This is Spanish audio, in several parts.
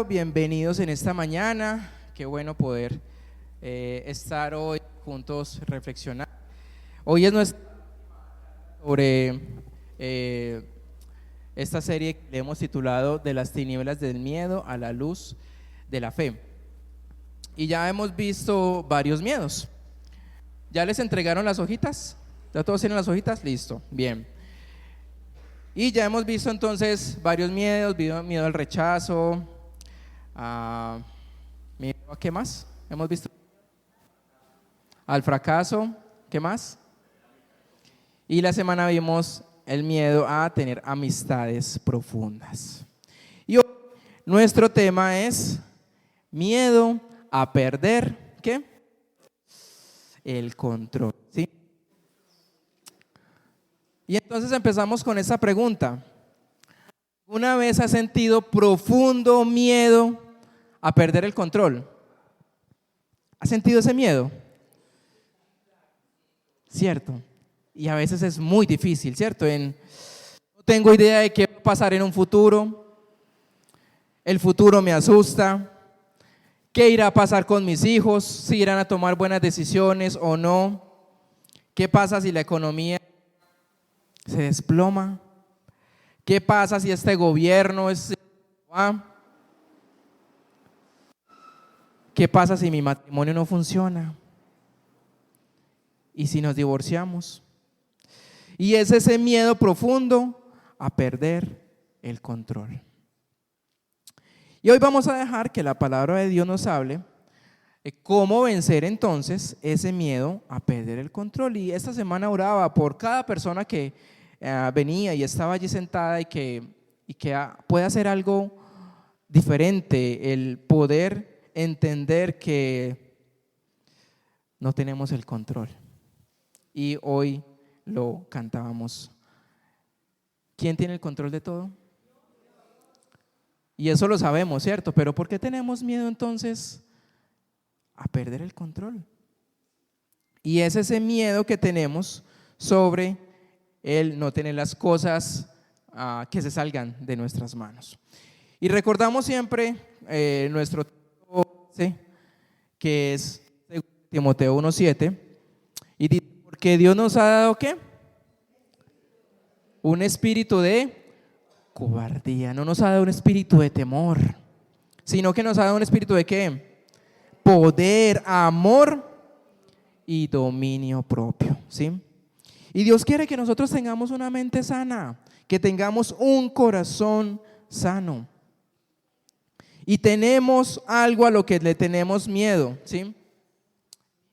Bienvenidos en esta mañana. Qué bueno poder estar hoy juntos reflexionar. Hoy es nuestra sobre esta serie que le hemos titulado De las tinieblas del miedo a la luz de la fe. Y ya hemos visto varios miedos. ¿Ya les entregaron las hojitas? ¿Ya todos tienen las hojitas? Listo, bien. Y ya hemos visto entonces varios miedos: miedo al rechazo, miedo a ¿qué más? Hemos visto al fracaso, ¿qué más? Y la semana vimos el miedo a tener amistades profundas. Y hoy nuestro tema es miedo a perder, ¿qué? El control, ¿sí? Y entonces empezamos con esa pregunta. ¿Una vez has sentido profundo miedo a perder el control? ¿Has sentido ese miedo? Cierto. Y a veces es muy difícil, ¿cierto? No tengo idea de qué va a pasar en un futuro. El futuro me asusta. ¿Qué irá a pasar con mis hijos? ¿Si irán a tomar buenas decisiones o no? ¿Qué pasa si la economía se desploma? ¿Qué pasa si este gobierno es... ¿Qué pasa si mi matrimonio no funciona? ¿Y si nos divorciamos? Y es ese miedo profundo a perder el control. Y hoy vamos a dejar que la palabra de Dios nos hable de cómo vencer entonces ese miedo a perder el control. Y esta semana oraba por cada persona que venía y estaba allí sentada y que puede hacer algo diferente, el poder entender que no tenemos el control. Y hoy lo cantábamos. ¿Quién tiene el control de todo? Y eso lo sabemos, ¿cierto? Pero ¿por qué tenemos miedo entonces a perder el control? Y es ese miedo que tenemos sobre el no tener las cosas que se salgan de nuestras manos. Y recordamos siempre nuestro texto, ¿sí?, que es Timoteo 1:7, y dice: porque Dios nos ha dado ¿qué? Un espíritu de cobardía. No nos ha dado un espíritu de temor, sino que nos ha dado un espíritu de ¿qué? Poder, amor y dominio propio, ¿sí? Y Dios quiere que nosotros tengamos una mente sana, que tengamos un corazón sano. Y tenemos algo a lo que le tenemos miedo, ¿sí?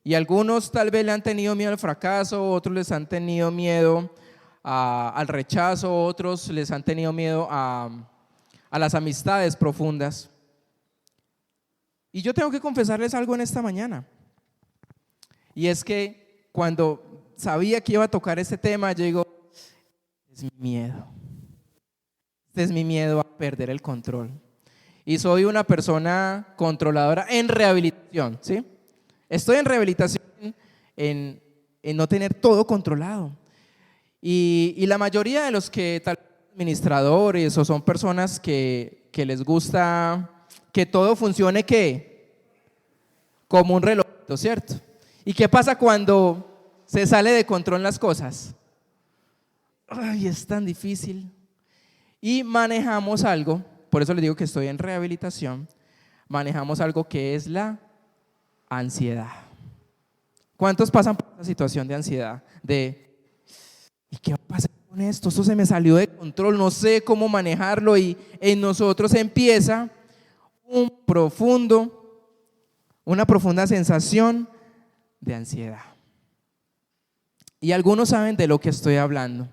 Y algunos tal vez le han tenido miedo al fracaso, otros les han tenido miedo al rechazo, otros les han tenido miedo a las amistades profundas. Y yo tengo que confesarles algo en esta mañana. Y es que cuando sabía que iba a tocar este tema, yo digo: es mi miedo. Este es mi miedo a perder el control. Y soy una persona controladora en rehabilitación, ¿sí? Estoy en rehabilitación en no tener todo controlado. Y la mayoría de los que tal vez administradores o son personas que les gusta que todo funcione ¿qué? Como un reloj, ¿cierto? ¿Y qué pasa cuando se sale de control las cosas? Ay, es tan difícil. Y manejamos algo, por eso les digo que estoy en rehabilitación, manejamos algo que es la ansiedad. ¿Cuántos pasan por esta situación de ansiedad? ¿Y qué va a pasar con esto? Esto se me salió de control, no sé cómo manejarlo, y en nosotros empieza una profunda sensación de ansiedad. Y algunos saben de lo que estoy hablando.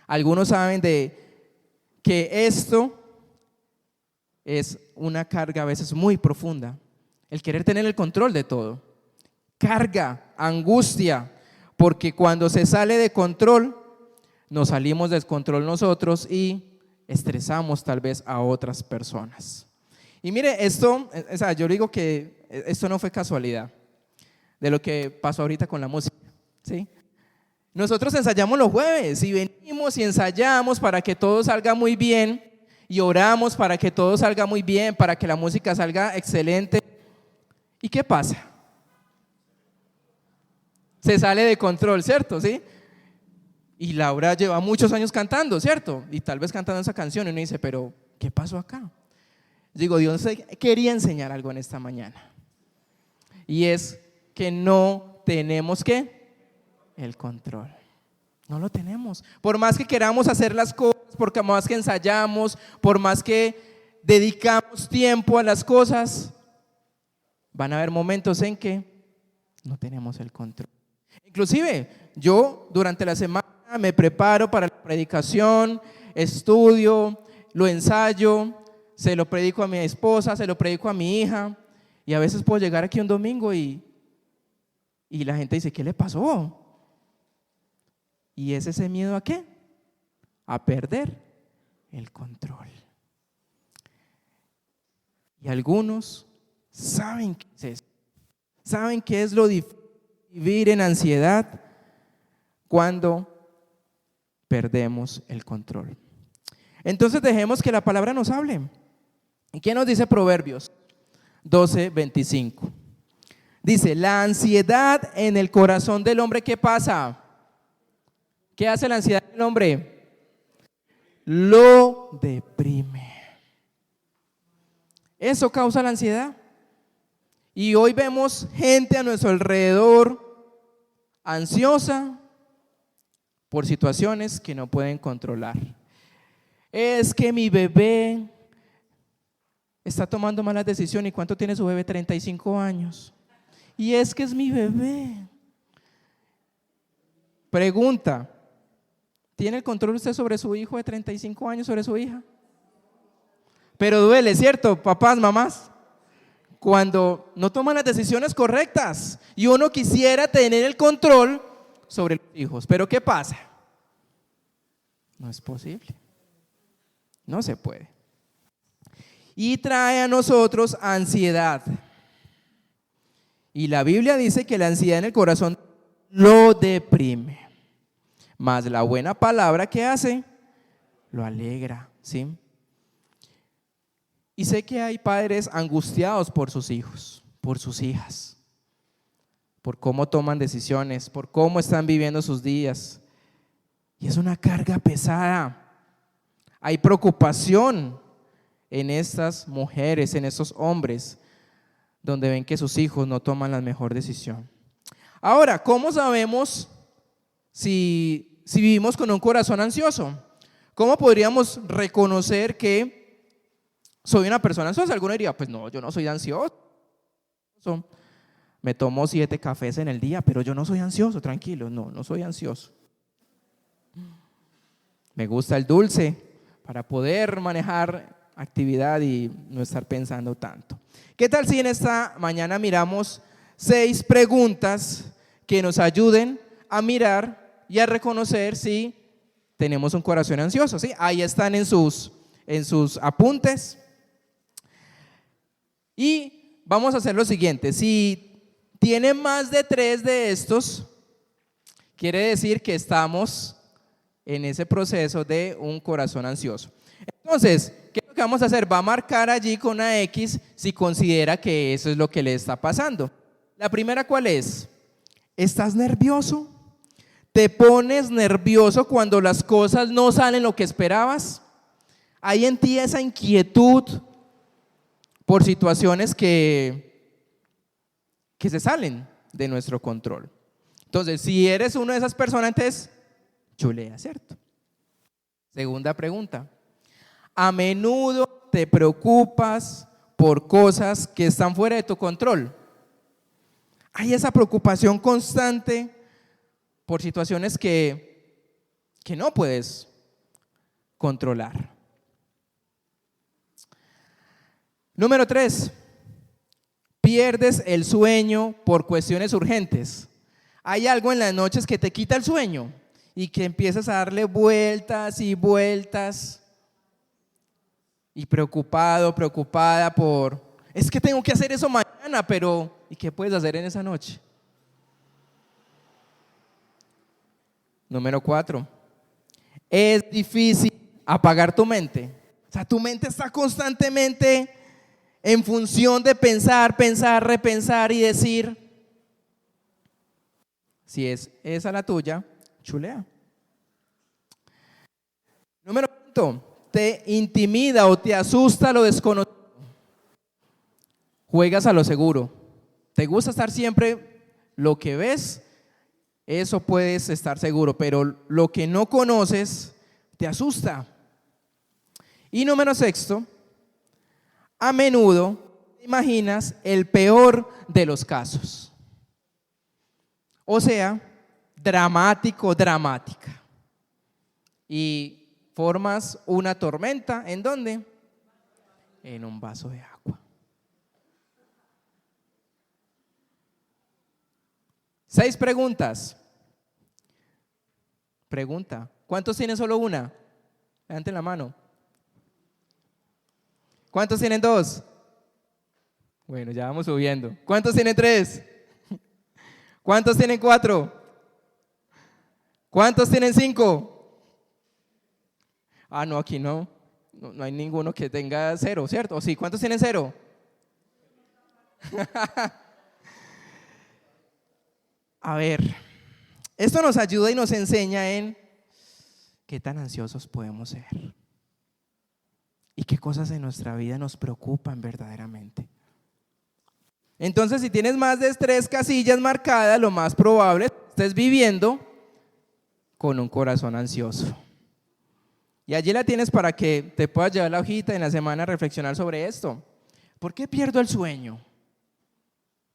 Algunos saben de que esto es una carga a veces muy profunda, el querer tener el control de todo. Carga, angustia, porque cuando se sale de control, nos salimos del control nosotros y estresamos tal vez a otras personas. Y mire, esto, yo digo que esto no fue casualidad de lo que pasó ahorita con la música, ¿sí? Nosotros ensayamos los jueves y venimos y ensayamos para que todo salga muy bien, y oramos para que todo salga muy bien, para que la música salga excelente. ¿Y qué pasa? Se sale de control, ¿cierto? ¿Sí? Y Laura lleva muchos años cantando, ¿cierto? Y tal vez cantando esa canción y uno dice, pero ¿qué pasó acá? Digo, Dios quería enseñar algo en esta mañana. Y es que no tenemos el control. No lo tenemos. Por más que queramos hacer las cosas, por más que ensayamos, por más que dedicamos tiempo a las cosas, van a haber momentos en que no tenemos el control. Inclusive, yo durante la semana me preparo para la predicación, estudio, lo ensayo, se lo predico a mi esposa, se lo predico a mi hija, y a veces puedo llegar aquí un domingo y la gente dice, ¿qué le pasó? ¿Y es ese miedo a qué? A perder el control. Y algunos saben qué es eso, saben qué es lo difícil de vivir en ansiedad cuando perdemos el control. Entonces dejemos que la palabra nos hable. ¿Y qué nos dice Proverbios 12:25? Dice, la ansiedad en el corazón del hombre, ¿qué pasa? ¿Qué hace la ansiedad en el hombre? Lo deprime. Eso causa la ansiedad. Y hoy vemos gente a nuestro alrededor ansiosa por situaciones que no pueden controlar. Es que mi bebé está tomando malas decisiones. ¿Y cuánto tiene su bebé? 35 años. Y es que es mi bebé. Pregunta, ¿tiene el control usted sobre su hijo de 35 años, sobre su hija? Pero duele, ¿cierto, papás, mamás? Cuando no toman las decisiones correctas y uno quisiera tener el control sobre los hijos. Pero ¿qué pasa? No es posible. No se puede. Y trae a nosotros ansiedad. Y la Biblia dice que la ansiedad en el corazón lo deprime. Mas la buena palabra, ¿qué hace? Lo alegra, ¿sí? Y sé que hay padres angustiados por sus hijos, por sus hijas, por cómo toman decisiones, por cómo están viviendo sus días. Y es una carga pesada. Hay preocupación en estas mujeres, en estos hombres, donde ven que sus hijos no toman la mejor decisión. Ahora, ¿cómo sabemos si vivimos con un corazón ansioso? ¿Cómo podríamos reconocer que soy una persona ansiosa? Alguno diría, pues no, yo no soy ansioso. Me tomo 7 cafés en el día, pero yo no soy ansioso, tranquilo, no soy ansioso. Me gusta el dulce para poder manejar actividad y no estar pensando tanto. ¿Qué tal si en esta mañana miramos 6 preguntas que nos ayuden a mirar y a reconocer si tenemos un corazón ansioso? ¿Sí? Ahí están en sus apuntes. Y vamos a hacer lo siguiente: si tiene más de 3 de estos, quiere decir que estamos en ese proceso de un corazón ansioso. Entonces, ¿qué es lo que vamos a hacer? Va a marcar allí con una X si considera que eso es lo que le está pasando. La primera, ¿cuál es? ¿Estás nervioso? ¿Te pones nervioso cuando las cosas no salen lo que esperabas? ¿Hay en ti esa inquietud por situaciones que se salen de nuestro control? Entonces, si eres una de esas personas, entonces chulea, ¿cierto? Segunda pregunta: ¿a menudo te preocupas por cosas que están fuera de tu control? ¿Hay esa preocupación constante por situaciones que no puedes controlar? Número 3, ¿pierdes el sueño por cuestiones urgentes? ¿Hay algo en las noches que te quita el sueño y que empiezas a darle vueltas y vueltas y preocupado, preocupada por, es que tengo que hacer eso mañana, pero ¿y qué puedes hacer en esa noche? Número 4, ¿es difícil apagar tu mente? O sea, tu mente está constantemente en función de pensar, pensar, repensar y decir. Si es esa la tuya, chulea. Número 5, te intimida o te asusta lo desconocido. Juegas a lo seguro. Te gusta estar siempre lo que ves, eso puedes estar seguro, pero lo que no conoces te asusta. Y número 6, a menudo te imaginas el peor de los casos. O sea, dramático, dramática. Y formas una tormenta, ¿en dónde? En un vaso de agua. 6 preguntas. Pregunta, ¿cuántos tienen solo una? Levanten la mano. ¿Cuántos tienen 2? Bueno, ya vamos subiendo. ¿Cuántos tienen 3? ¿Cuántos tienen 4? ¿Cuántos tienen 5? Ah, no, aquí no hay ninguno que tenga 0, ¿cierto? ¿O sí? ¿Cuántos tienen 0? A ver, esto nos ayuda y nos enseña en qué tan ansiosos podemos ser y qué cosas en nuestra vida nos preocupan verdaderamente. Entonces, si tienes más de 3 casillas marcadas, lo más probable es que estés viviendo con un corazón ansioso. Y allí la tienes para que te puedas llevar la hojita y en la semana reflexionar sobre esto. ¿Por qué pierdo el sueño?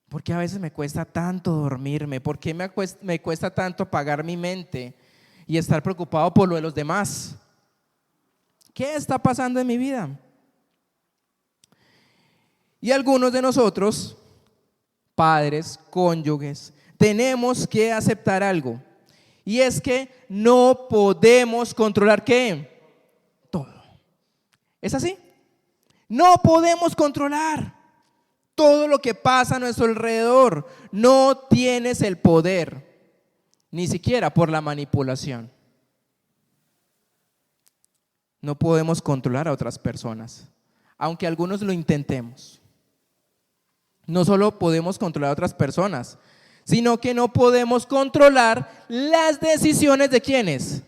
¿Por qué a veces me cuesta tanto dormirme? ¿Por qué me cuesta tanto apagar mi mente y estar preocupado por lo de los demás? ¿Qué está pasando en mi vida? Y algunos de nosotros, padres, cónyuges, tenemos que aceptar algo. Y es que no podemos controlar ¿qué? Todo. ¿Es así? No podemos controlar todo lo que pasa a nuestro alrededor. No tienes el poder, ni siquiera por la manipulación. No podemos controlar a otras personas, aunque algunos lo intentemos. No solo podemos controlar a otras personas, sino que no podemos controlar las decisiones de ¿quiénes?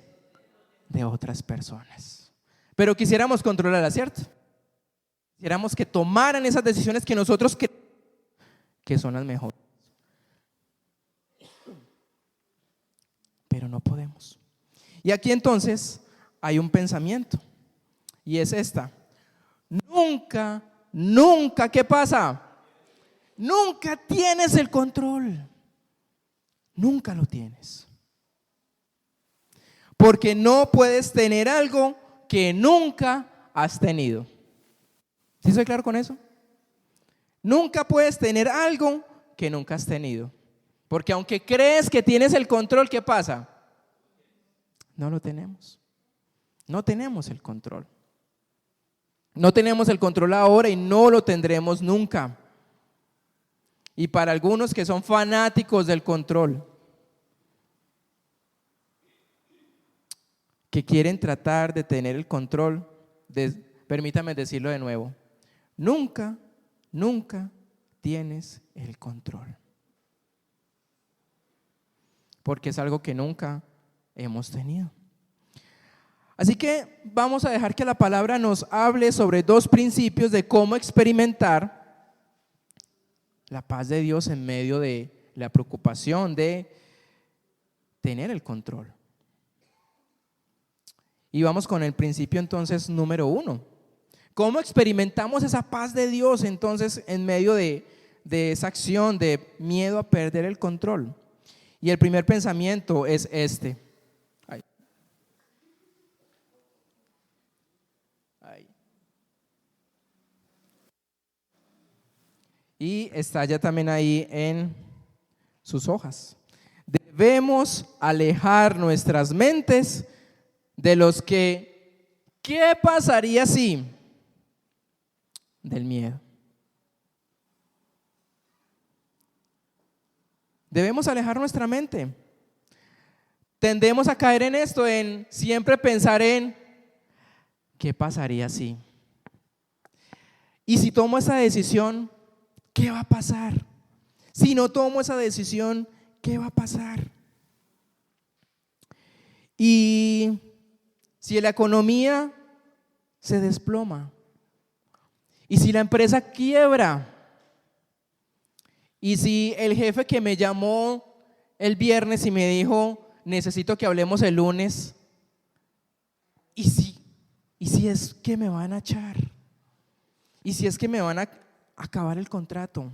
De otras personas. Pero quisiéramos controlarlas, ¿cierto? Quisiéramos que tomaran esas decisiones que nosotros creemos que son las mejores. Pero no podemos. Y aquí entonces hay un pensamiento, y es esta: nunca, ¿qué pasa? Nunca tienes el control. Nunca lo tienes. Porque no puedes tener algo que nunca has tenido. ¿Sí soy claro con eso? Nunca puedes tener algo que nunca has tenido. Porque aunque crees que tienes el control, ¿qué pasa? No lo tenemos. No tenemos el control. No tenemos el control ahora y no lo tendremos nunca. Y para algunos que son fanáticos del control, que quieren tratar de tener el control, permítame decirlo de nuevo: nunca tienes el control. Porque es algo que nunca hemos tenido. Así que vamos a dejar que la palabra nos hable sobre 2 principios de cómo experimentar la paz de Dios en medio de la preocupación de tener el control. Y vamos con el principio entonces número 1. ¿Cómo experimentamos esa paz de Dios entonces en medio de esa acción de miedo a perder el control? Y el primer pensamiento es este. Y está ya también ahí en sus hojas. Debemos alejar nuestras mentes de los que, ¿qué pasaría si? Del miedo. Debemos alejar nuestra mente. Tendemos a caer en esto, en siempre pensar en ¿qué pasaría si? Y si tomo esa decisión, ¿qué va a pasar? Si no tomo esa decisión, ¿qué va a pasar? Y si la economía se desploma, y si la empresa quiebra, y si el jefe que me llamó el viernes y me dijo, necesito que hablemos el lunes, y si es que me van a echar, y si es que me van a acabar el contrato,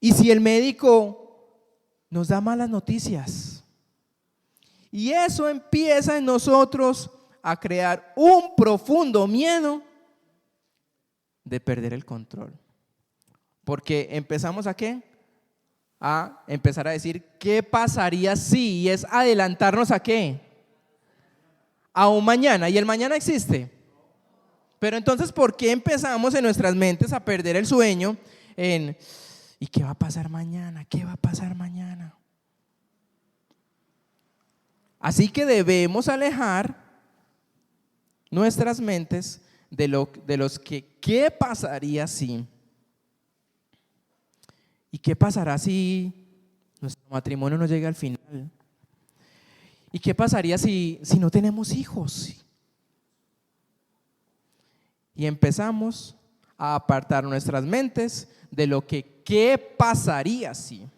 y si el médico nos da malas noticias, y eso empieza en nosotros a crear un profundo miedo de perder el control. Porque empezamos ¿a qué? A empezar a decir, ¿qué pasaría si? Y es adelantarnos ¿a qué? A un mañana. ¿Y el mañana existe? Pero entonces, ¿por qué empezamos en nuestras mentes a perder el sueño en, ¿y qué va a pasar mañana? ¿Qué va a pasar mañana? Así que debemos alejar nuestras mentes de los que, ¿qué pasaría si? ¿Y qué pasará si nuestro matrimonio no llega al final? ¿Y qué pasaría si no tenemos hijos? Y empezamos a apartar nuestras mentes de lo que, ¿qué pasaría si?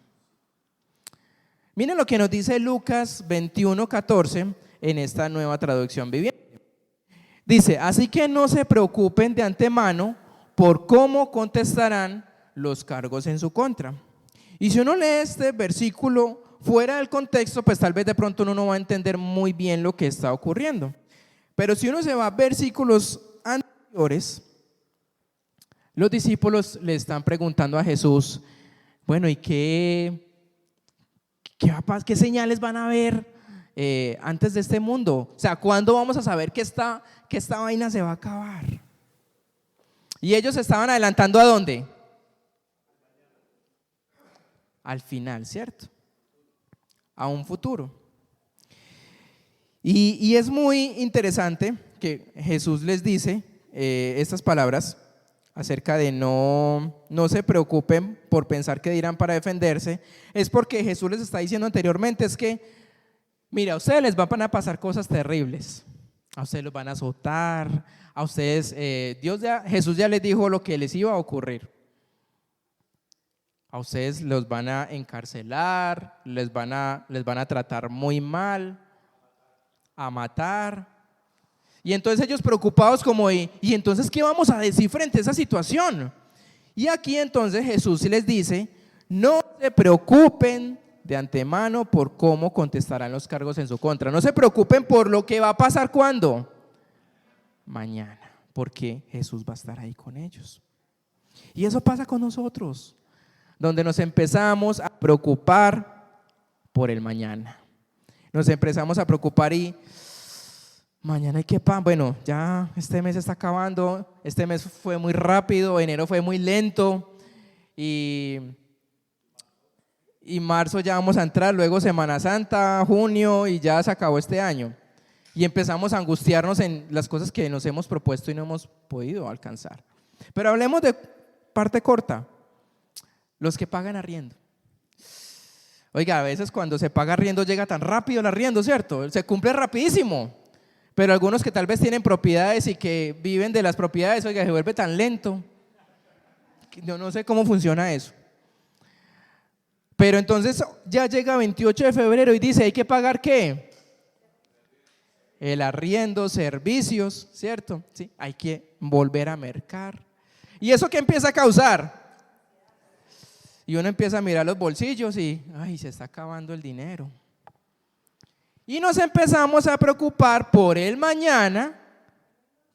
Miren lo que nos dice Lucas 21:14 en esta nueva traducción viviente. Dice, así que no se preocupen de antemano por cómo contestarán los cargos en su contra. Y si uno lee este versículo fuera del contexto, pues tal vez de pronto uno no va a entender muy bien lo que está ocurriendo. Pero si uno se va a versículos anteriores, los discípulos le están preguntando a Jesús, bueno, ¿y qué señales van a ver antes de este mundo? O sea, ¿cuándo vamos a saber que esta vaina se va a acabar? Y ellos estaban adelantando ¿a dónde? Al final, ¿cierto? A un futuro. Y es muy interesante que Jesús les dice estas palabras acerca de no se preocupen por pensar qué dirán para defenderse. Es porque Jesús les está diciendo anteriormente, es que, mira, a ustedes les van a pasar cosas terribles. A ustedes los van a azotar, a ustedes, Jesús ya les dijo lo que les iba a ocurrir. A ustedes los van a encarcelar, les van a tratar muy mal, a matar. Y entonces ellos preocupados como, ¿y entonces qué vamos a decir frente a esa situación? Y aquí entonces Jesús les dice, no se preocupen de antemano por cómo contestarán los cargos en su contra. No se preocupen por lo que va a pasar ¿cuándo? Mañana, porque Jesús va a estar ahí con ellos. Y eso pasa con nosotros, donde nos empezamos a preocupar por el mañana. Nos empezamos a preocupar y mañana hay que pan. Bueno, ya este mes está acabando, este mes fue muy rápido, enero fue muy lento y marzo ya vamos a entrar, luego Semana Santa, junio y ya se acabó este año. Y empezamos a angustiarnos en las cosas que nos hemos propuesto y no hemos podido alcanzar. Pero hablemos de parte corta. Los que pagan arriendo. Oiga, a veces cuando se paga arriendo llega tan rápido el arriendo, ¿cierto? Se cumple rapidísimo. Pero algunos que tal vez tienen propiedades y que viven de las propiedades, oiga, se vuelve tan lento. Yo no sé cómo funciona eso. Pero entonces ya llega 28 de febrero y dice, ¿hay que pagar qué? El arriendo, servicios, ¿cierto? Sí, hay que volver a mercar. ¿Y eso qué empieza a causar? Y uno empieza a mirar los bolsillos y, ay, se está acabando el dinero. Y nos empezamos a preocupar por el mañana,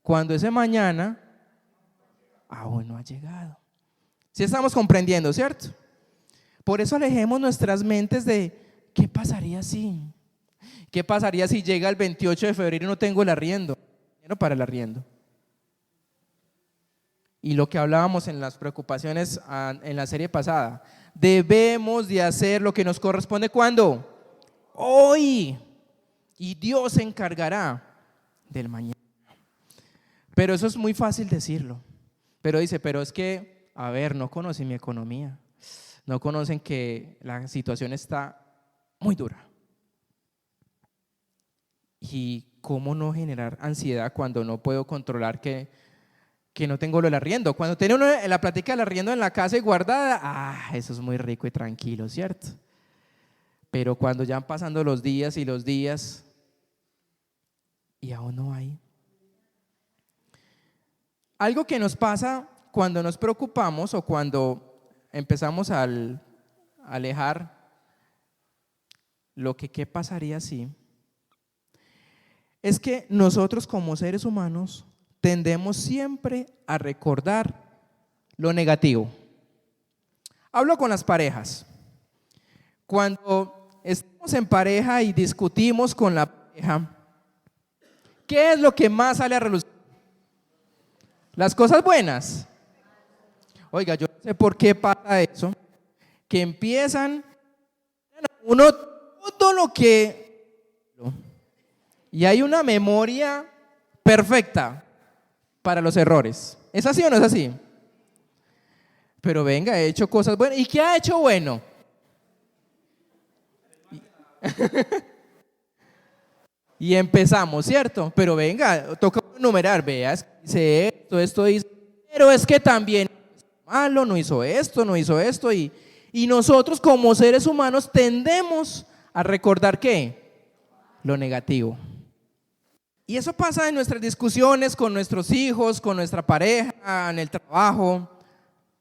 cuando ese mañana aún no ha llegado. ¿Sí estamos comprendiendo, cierto? Por eso alejemos nuestras mentes de, ¿qué pasaría si? ¿Qué pasaría si llega el 28 de febrero y no tengo el arriendo? Dinero para el arriendo. Y lo que hablábamos en las preocupaciones en la serie pasada, debemos de hacer lo que nos corresponde ¿cuándo? Hoy. Y Dios se encargará del mañana. Pero eso es muy fácil decirlo. Pero dice, pero es que, a ver, no conocen mi economía. No conocen que la situación está muy dura. ¿Y cómo no generar ansiedad cuando no puedo controlar que no tengo lo del arriendo? Cuando tiene uno la plática del arriendo en la casa y guardada, eso es muy rico y tranquilo, ¿cierto? Pero cuando ya van pasando los días y los días y aún no hay. Algo que nos pasa cuando nos preocupamos o cuando empezamos a alejar lo que qué pasaría si, es que nosotros como seres humanos tendemos siempre a recordar lo negativo. Hablo con las parejas. Cuando estamos en pareja y discutimos con la pareja, ¿qué es lo que más sale a relucir? Las cosas buenas. Oiga, yo no sé por qué pasa eso, que empiezan uno todo lo que y hay una memoria perfecta para los errores. ¿Es así o no es así? Pero venga, he hecho cosas buenas. ¿Y qué ha hecho bueno? Y empezamos, ¿cierto? Pero venga, toca enumerar, veas, dice esto dice, pero es que también malo, no hizo esto, y nosotros como seres humanos tendemos a recordar ¿qué? Lo negativo. Y eso pasa en nuestras discusiones con nuestros hijos, con nuestra pareja, en el trabajo.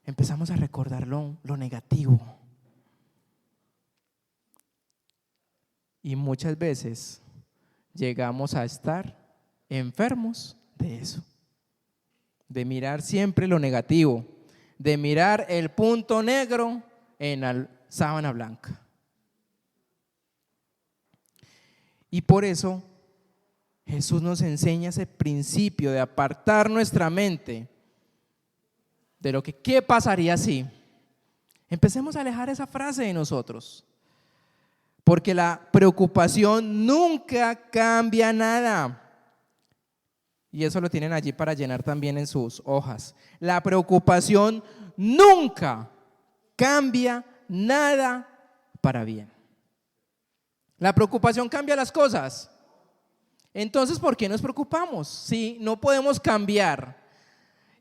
Empezamos a recordar lo negativo. Y muchas veces llegamos a estar enfermos de eso, de mirar siempre lo negativo, de mirar el punto negro en la sábana blanca. Y por eso Jesús nos enseña ese principio de apartar nuestra mente de lo que ¿qué pasaría si? Empecemos a alejar esa frase de nosotros. Porque la preocupación nunca cambia nada. Y eso lo tienen allí para llenar también en sus hojas. La preocupación nunca cambia nada para bien. La preocupación cambia las cosas. Entonces, ¿por qué nos preocupamos? Si no podemos cambiar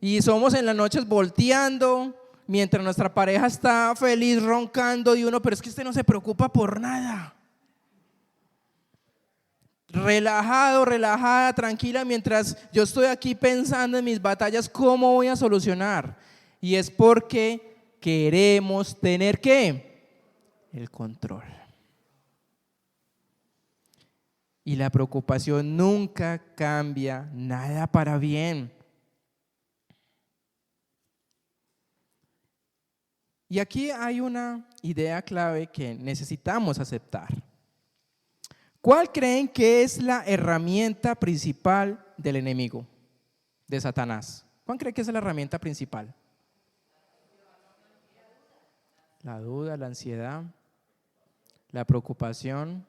y somos en las noches volteando mientras nuestra pareja está feliz roncando y uno, pero es que usted no se preocupa por nada. Relajado, relajada, tranquila, mientras yo estoy aquí pensando en mis batallas, ¿cómo voy a solucionar? Y es porque queremos tener ¿qué? El control. Y la preocupación nunca cambia nada para bien. Y aquí hay una idea clave que necesitamos aceptar. ¿Cuál creen que es la herramienta principal del enemigo, de Satanás? ¿Cuál creen que es la herramienta principal? La duda, la ansiedad, la preocupación.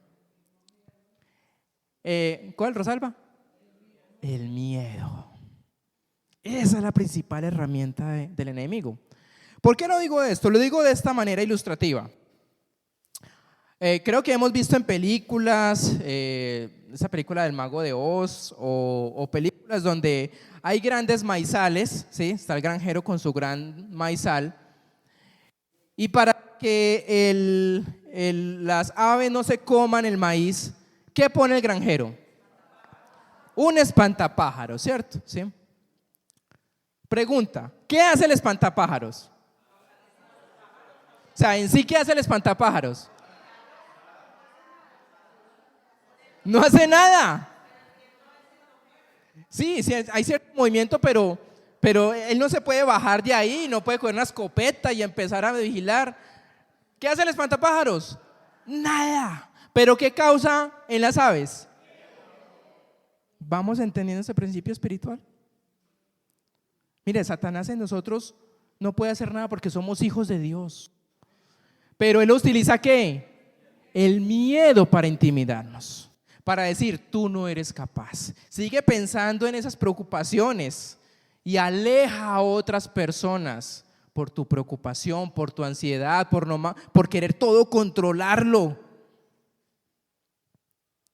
¿Cuál, Rosalba? El miedo. Esa es la principal herramienta del enemigo. ¿Por qué lo digo esto? Lo digo de esta manera ilustrativa. Creo que hemos visto en películas, esa película del Mago de Oz o películas donde hay grandes maizales, ¿sí? Está el granjero con su gran maizal y para que las aves no se coman el maíz, ¿qué pone el granjero? Un espantapájaros, ¿cierto? ¿Sí? Pregunta, ¿qué hace el espantapájaros? O sea, en sí, ¿qué hace el espantapájaros? No hace nada. Sí, sí, hay cierto movimiento, pero él no se puede bajar de ahí, no puede coger una escopeta y empezar a vigilar. ¿Qué hace el espantapájaros? Nada. ¿Pero qué causa en las aves? ¿Vamos entendiendo ese principio espiritual? Mire, Satanás en nosotros no puede hacer nada porque somos hijos de Dios. Pero él utiliza ¿qué? El miedo para intimidarnos, para decir, tú no eres capaz. Sigue pensando en esas preocupaciones y aleja a otras personas por tu preocupación, por tu ansiedad, por querer todo controlarlo.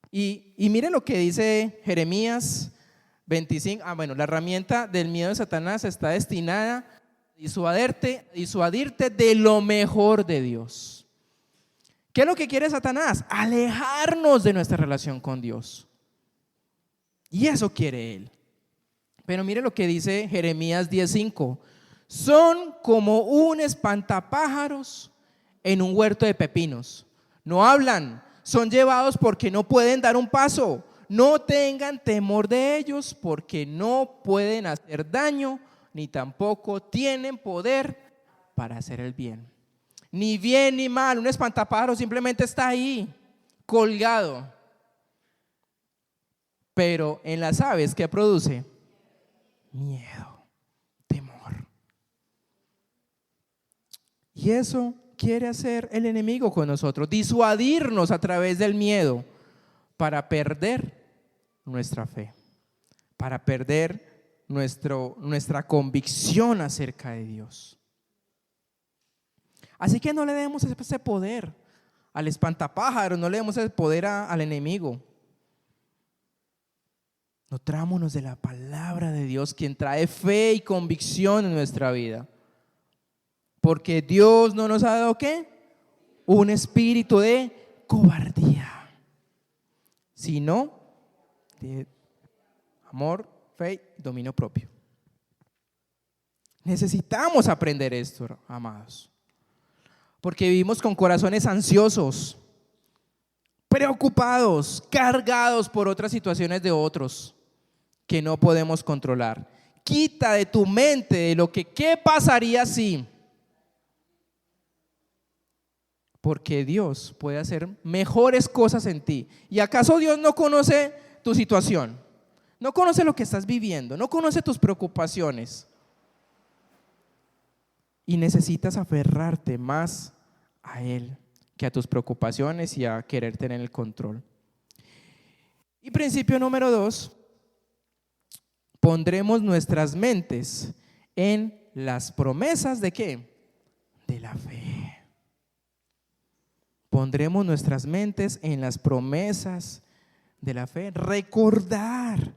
Y mire lo que dice Jeremías 25. La herramienta del miedo de Satanás está destinada a disuadirte de lo mejor de Dios. ¿Qué es lo que quiere Satanás? Alejarnos de nuestra relación con Dios. Y eso quiere él. Pero mire lo que dice Jeremías 10:5. Son como un espantapájaros en un huerto de pepinos. No hablan, son llevados porque no pueden dar un paso. No tengan temor de ellos porque no pueden hacer daño, ni tampoco tienen poder para hacer el bien. Ni bien ni mal, un espantapájaro simplemente está ahí, colgado. Pero en las aves, ¿qué produce? Miedo, temor. Y eso quiere hacer el enemigo con nosotros, disuadirnos a través del miedo para perder nuestra fe, para perder nuestra convicción acerca de Dios. Así que no le demos ese poder al espantapájaros, no le demos ese poder al enemigo. Nutrámonos de la palabra de Dios, quien trae fe y convicción en nuestra vida. Porque Dios no nos ha dado ¿qué? Un espíritu de cobardía, sino de amor, fe y dominio propio. Necesitamos aprender esto, amados, porque vivimos con corazones ansiosos, preocupados, cargados por otras situaciones de otros que no podemos controlar. Quita de tu mente de lo que ¿qué pasaría si? Porque Dios puede hacer mejores cosas en ti. ¿Y acaso Dios no conoce tu situación? No conoce lo que estás viviendo, no conoce tus preocupaciones. Y necesitas aferrarte más a Él que a tus preocupaciones y a querer tener el control. Y principio número 2, pondremos nuestras mentes en las promesas ¿de qué? De la fe. Pondremos nuestras mentes en las promesas de la fe. Recordar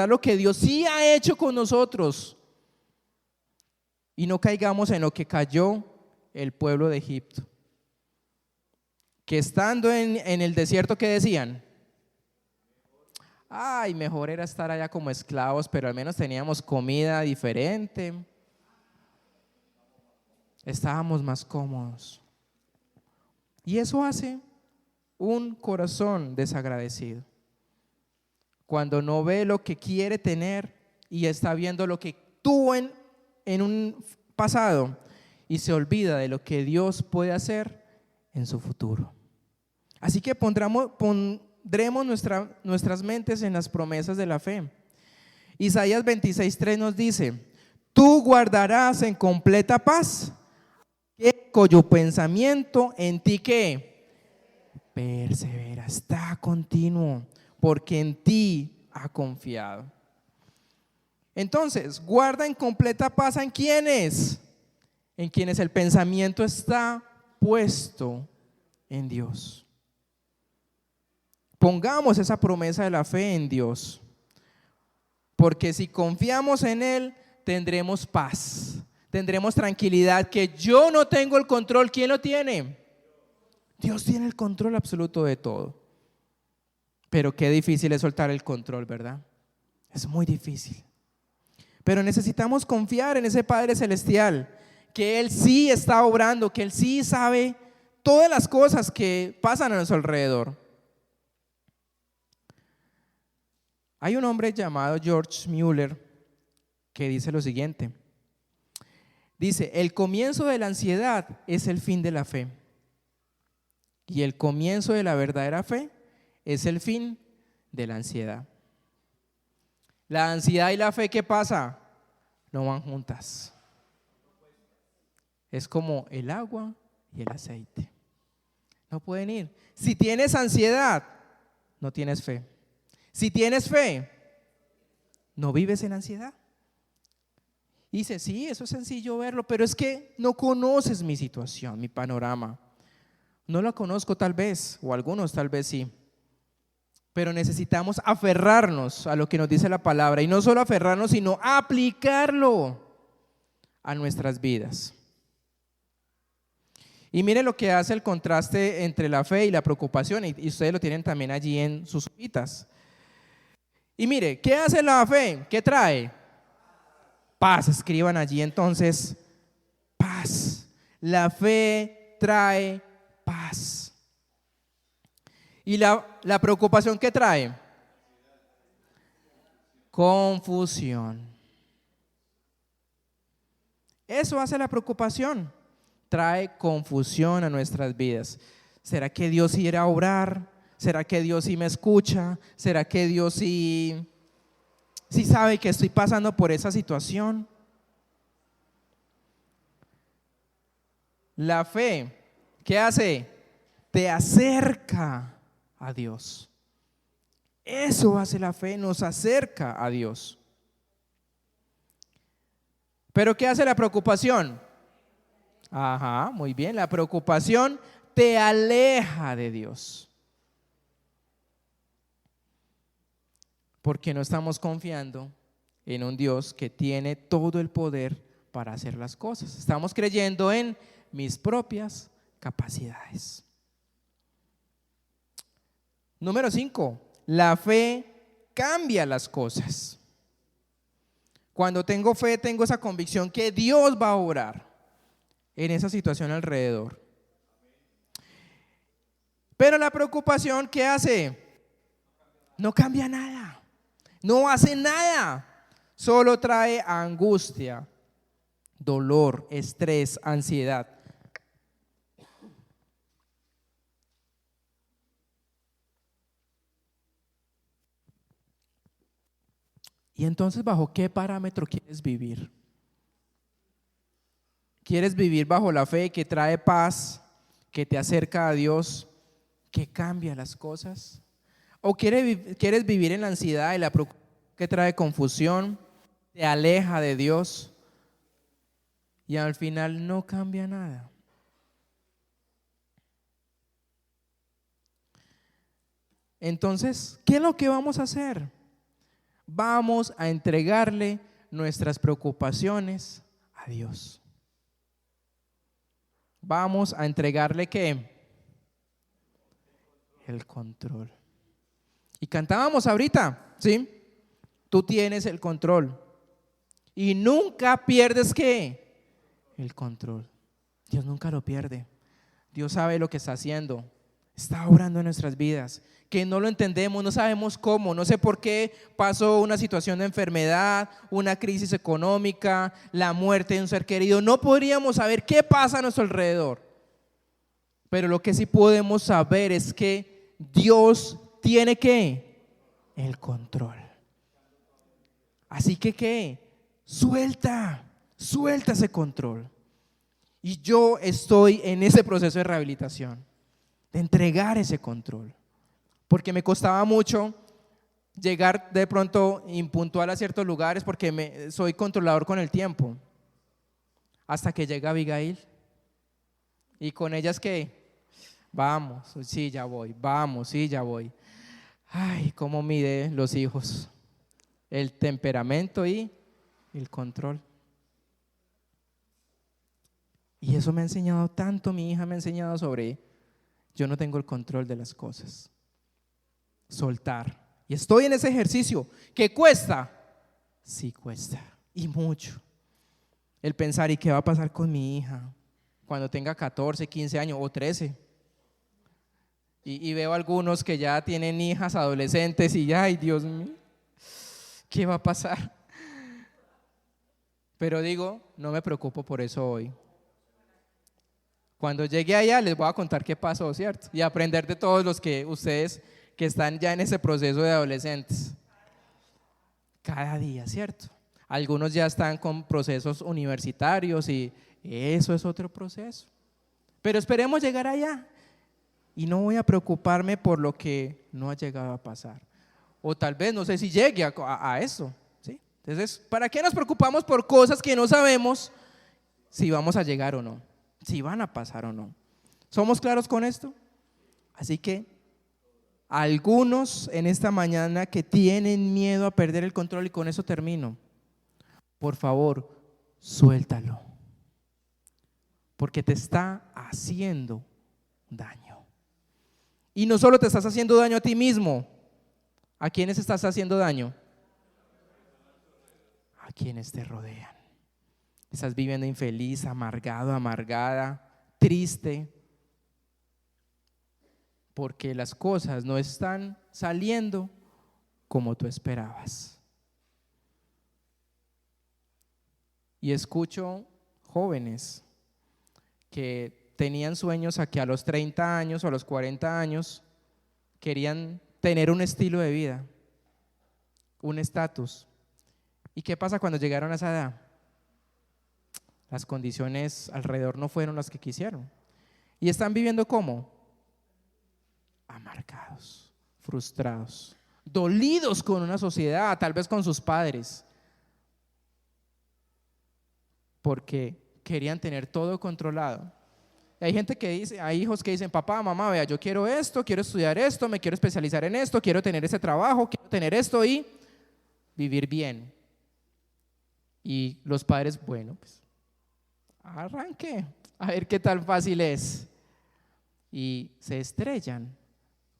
lo que Dios sí ha hecho con nosotros. Y no caigamos en lo que cayó el pueblo de Egipto. Que estando en el desierto, ¿qué decían? Ay, mejor era estar allá como esclavos, pero al menos teníamos comida diferente. Estábamos más cómodos. Y eso hace un corazón desagradecido. Cuando no ve lo que quiere tener y está viendo lo que tuvo en un pasado y se olvida de lo que Dios puede hacer en su futuro. Así que pondremos nuestras mentes en las promesas de la fe. Isaías 26:3 nos dice: tú guardarás en completa paz cuyo pensamiento en ti ¿qué? Persevera, está continuo, porque en ti ha confiado. Entonces, guarda en completa paz ¿en quiénes? En quienes el pensamiento está puesto en Dios. Pongamos esa promesa de la fe en Dios, porque si confiamos en Él, tendremos paz. Tendremos tranquilidad, que yo no tengo el control. ¿Quién lo tiene? Dios tiene el control absoluto de todo. Pero qué difícil es soltar el control, ¿verdad? Es muy difícil. Pero necesitamos confiar en ese Padre Celestial, que Él sí está obrando, que Él sí sabe todas las cosas que pasan a nuestro alrededor. Hay un hombre llamado George Mueller que dice lo siguiente. Dice: el comienzo de la ansiedad es el fin de la fe, y el comienzo de la verdadera fe es el fin de la ansiedad. La ansiedad y la fe, ¿qué pasa? No van juntas. Es como el agua y el aceite. No pueden ir. Si tienes ansiedad, no tienes fe. Si tienes fe, no vives en ansiedad. Y dice, sí, eso es sencillo verlo, pero es que no conoces mi situación, mi panorama. No la conozco tal vez, o algunos tal vez sí. Pero necesitamos aferrarnos a lo que nos dice la palabra. Y no solo aferrarnos, sino aplicarlo a nuestras vidas. Y mire lo que hace el contraste entre la fe y la preocupación. Y ustedes lo tienen también allí en sus hojitas. Y mire, ¿qué hace la fe? ¿Qué trae? Paz. Escriban allí entonces, paz. La fe trae paz. ¿Y la preocupación qué trae? Confusión. Eso hace la preocupación. Trae confusión a nuestras vidas. ¿Será que Dios irá a obrar? ¿Será que Dios sí me escucha? ¿Será que Dios sí sabe que estoy pasando por esa situación? La fe, ¿qué hace? Te acerca a Dios. Eso hace la fe, nos acerca a Dios. ¿Pero qué hace la preocupación? Ajá, muy bien, la preocupación te aleja de Dios. Porque no estamos confiando en un Dios que tiene todo el poder para hacer las cosas. Estamos creyendo en mis propias capacidades. Número 5, la fe cambia las cosas. Cuando tengo fe, tengo esa convicción que Dios va a obrar en esa situación alrededor. Pero la preocupación, ¿qué hace? No cambia nada, no hace nada, solo trae angustia, dolor, estrés, ansiedad. Y entonces, ¿bajo qué parámetro quieres vivir? ¿Quieres vivir bajo la fe que trae paz, que te acerca a Dios, que cambia las cosas? ¿O quieres vivir en la ansiedad y la preocupación que trae confusión, te aleja de Dios y al final no cambia nada? Entonces, ¿qué es lo que vamos a hacer? Vamos a entregarle nuestras preocupaciones a Dios. Vamos a entregarle ¿qué? El control. Y cantábamos ahorita, ¿sí? Tú tienes el control. Y nunca pierdes ¿qué? El control. Dios nunca lo pierde. Dios sabe lo que está haciendo. Está obrando en nuestras vidas, que no lo entendemos, no sabemos cómo, no sé por qué pasó una situación de enfermedad, una crisis económica, la muerte de un ser querido. No podríamos saber qué pasa a nuestro alrededor, pero lo que sí podemos saber es que Dios tiene ¿qué? El control. Así que ¿qué? Suelta ese control. Y yo estoy en ese proceso de rehabilitación, de entregar ese control, porque me costaba mucho llegar de pronto impuntual a ciertos lugares porque soy controlador con el tiempo, hasta que llega Abigail y con ellas que vamos, sí ya voy, vamos, sí ya voy. Ay, cómo mide los hijos el temperamento y el control. Y eso me ha enseñado tanto, mi hija me ha enseñado sobre yo no tengo el control de las cosas. Soltar. Y estoy en ese ejercicio. ¿Qué cuesta? Sí cuesta. Y mucho. El pensar, ¿y qué va a pasar con mi hija cuando tenga 14, 15 años o 13? Y veo algunos que ya tienen hijas adolescentes y ya, ay Dios mío, ¿qué va a pasar? Pero digo, no me preocupo por eso hoy. Cuando llegue allá les voy a contar qué pasó, ¿cierto? Y aprender de todos los que ustedes que están ya en ese proceso de adolescentes. Cada día, ¿cierto? Algunos ya están con procesos universitarios y eso es otro proceso. Pero esperemos llegar allá y no voy a preocuparme por lo que no ha llegado a pasar. O tal vez no sé si llegue a eso, ¿sí? Entonces, ¿para qué nos preocupamos por cosas que no sabemos si vamos a llegar o no? Si van a pasar o no. ¿Somos claros con esto? Así que algunos en esta mañana que tienen miedo a perder el control, y con eso termino, por favor, suéltalo, porque te está haciendo daño. Y no solo te estás haciendo daño a ti mismo. ¿A quiénes estás haciendo daño? A quienes te rodean. Estás viviendo infeliz, amargado, amargada, triste, porque las cosas no están saliendo como tú esperabas. Y escucho jóvenes que tenían sueños a que a los 30 años o a los 40 años querían tener un estilo de vida, un estatus. ¿Y qué pasa cuando llegaron a esa edad? Las condiciones alrededor no fueron las que quisieron. ¿Y están viviendo cómo? Amargados, frustrados, dolidos con una sociedad, tal vez con sus padres, porque querían tener todo controlado. Hay gente que dice, hay hijos que dicen, papá, mamá, vea, yo quiero esto, quiero estudiar esto, me quiero especializar en esto, quiero tener ese trabajo, quiero tener esto y vivir bien. Y los padres, bueno, pues arranque, a ver qué tan fácil es. Y se estrellan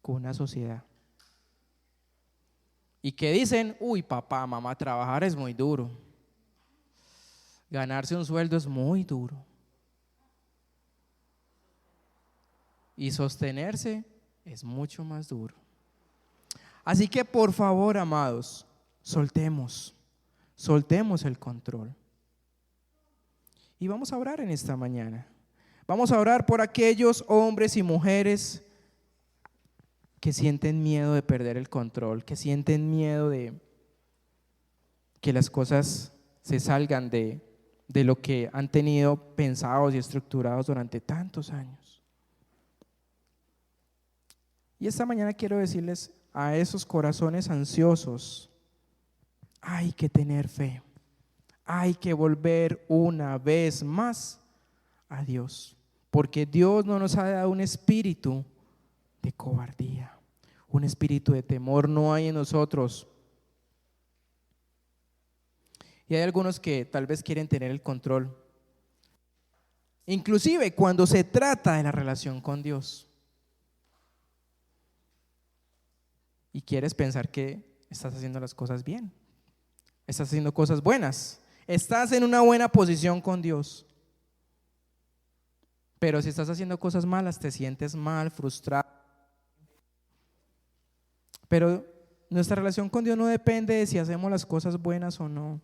con una sociedad. Y que dicen, uy, papá, mamá, trabajar es muy duro. Ganarse un sueldo es muy duro. Y sostenerse es mucho más duro. Así que por favor, amados, soltemos el control. Y vamos a orar en esta mañana. Vamos a orar por aquellos hombres y mujeres que sienten miedo de perder el control, que sienten miedo de que las cosas se salgan de lo que han tenido pensados y estructurados durante tantos años. Y esta mañana quiero decirles a esos corazones ansiosos, hay que tener fe, hay que volver una vez más a Dios, porque Dios no nos ha dado un espíritu de cobardía, un espíritu de temor no hay en nosotros. Y hay algunos que tal vez quieren tener el control, inclusive cuando se trata de la relación con Dios. Y quieres pensar que estás haciendo las cosas bien, estás haciendo cosas buenas, estás en una buena posición con Dios. Pero si estás haciendo cosas malas, te sientes mal, frustrado. Pero nuestra relación con Dios no depende de si hacemos las cosas buenas o no.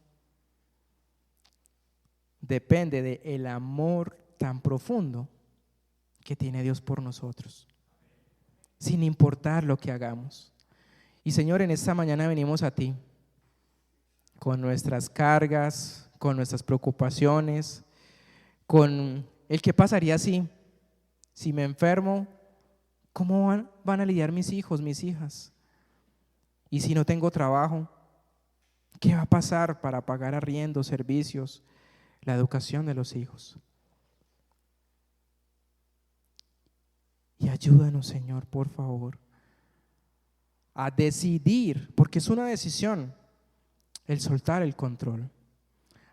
Depende del amor tan profundo que tiene Dios por nosotros, sin importar lo que hagamos. Y Señor, en esta mañana venimos a ti con nuestras cargas, con nuestras preocupaciones, con el qué pasaría si me enfermo, cómo van a lidiar mis hijos, mis hijas. Y si no tengo trabajo, ¿qué va a pasar para pagar arriendo, servicios, la educación de los hijos? Y ayúdanos, Señor, por favor, a decidir, porque es una decisión, el soltar el control.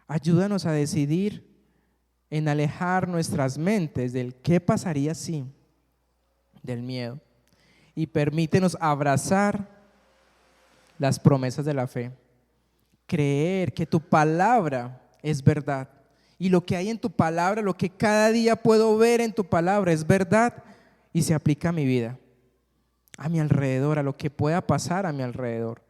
Ayúdanos a decidir en alejar nuestras mentes del qué pasaría si, del miedo, y permítenos abrazar las promesas de la fe, creer que tu palabra es verdad y lo que hay en tu palabra, lo que cada día puedo ver en tu palabra es verdad y se aplica a mi vida, a mi alrededor, a lo que pueda pasar a mi alrededor.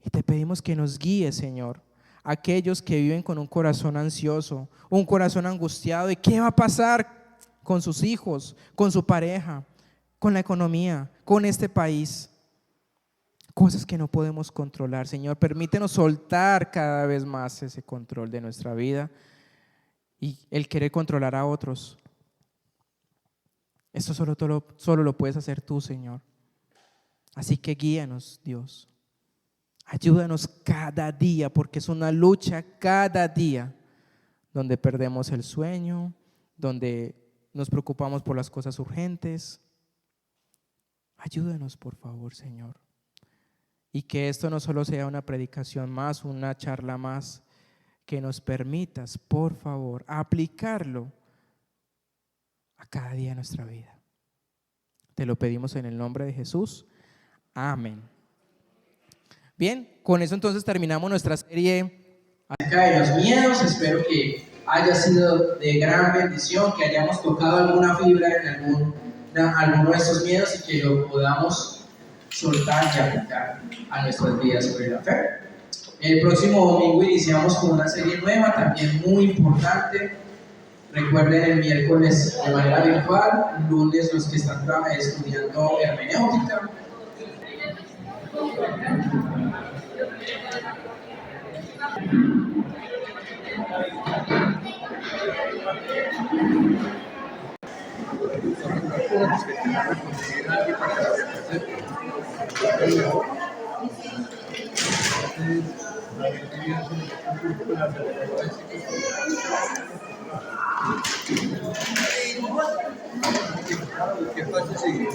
Y te pedimos que nos guíes, Señor, aquellos que viven con un corazón ansioso, un corazón angustiado. ¿Y qué va a pasar con sus hijos, con su pareja, con la economía, con este país? Cosas que no podemos controlar, Señor. Permítenos soltar cada vez más ese control de nuestra vida y el querer controlar a otros. Esto solo lo puedes hacer tú, Señor. Así que guíanos, Dios. Ayúdanos cada día, porque es una lucha cada día donde perdemos el sueño, donde nos preocupamos por las cosas urgentes. Ayúdanos, por favor, Señor. Y que esto no solo sea una predicación más, una charla más, que nos permitas, por favor, aplicarlo a cada día de nuestra vida. Te lo pedimos en el nombre de Jesús. Amén. Bien, con eso entonces terminamos nuestra serie acerca de los miedos. Espero que haya sido de gran bendición, que hayamos tocado alguna fibra en alguno de estos miedos y que lo podamos soltar y aplicar a nuestras vidas sobre la fe. El próximo domingo iniciamos con una serie nueva, también muy importante. Recuerden, el miércoles de manera virtual, lunes los que están estudiando hermenéutica. ¿Qué pasa si